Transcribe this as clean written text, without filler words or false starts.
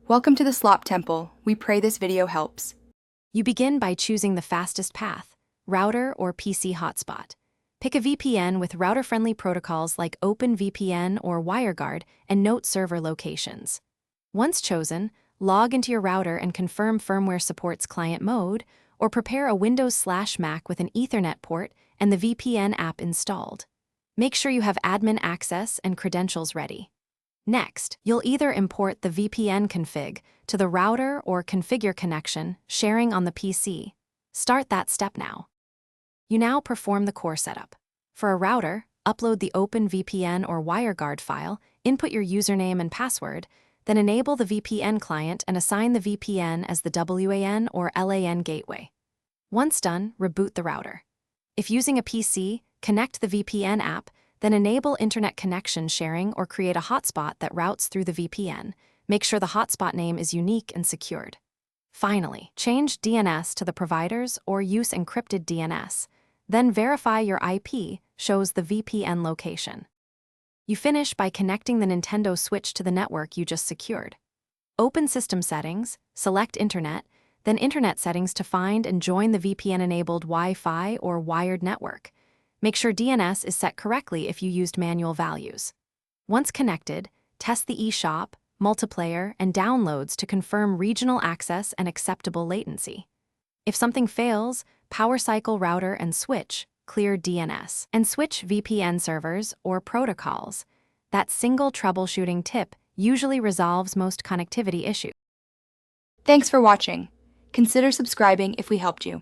Welcome to the Slop Temple. We pray this video helps. You begin by choosing the fastest path, router or PC hotspot. Pick a VPN with router-friendly protocols like OpenVPN or WireGuard and note server locations. Once chosen, log into your router and confirm firmware supports client mode, or prepare a Windows/Mac with an Ethernet port and the VPN app installed. Make sure you have admin access and credentials ready. Next, you'll either import the VPN config to the router or configure connection sharing on the PC. Start that step now. You now perform the core setup. For a router, upload the OpenVPN or WireGuard file, input your username and password, then enable the VPN client and assign the VPN as the WAN or LAN gateway. Once done, reboot the router. If using a PC, connect the VPN app, then enable internet connection sharing or create a hotspot that routes through the VPN. Make sure the hotspot name is unique and secured. Finally, change DNS to the provider's or use encrypted DNS. Then verify your IP shows the VPN location. You finish by connecting the Nintendo Switch to the network you just secured. Open System Settings, select Internet, then Internet Settings to find and join the VPN-enabled Wi-Fi or wired network. Make sure DNS is set correctly if you used manual values. Once connected, test the eShop, multiplayer, and downloads to confirm regional access and acceptable latency. If something fails, power cycle router and switch, clear DNS, and switch VPN servers or protocols. That single troubleshooting tip usually resolves most connectivity issues. Thanks for watching. Consider subscribing if we helped you.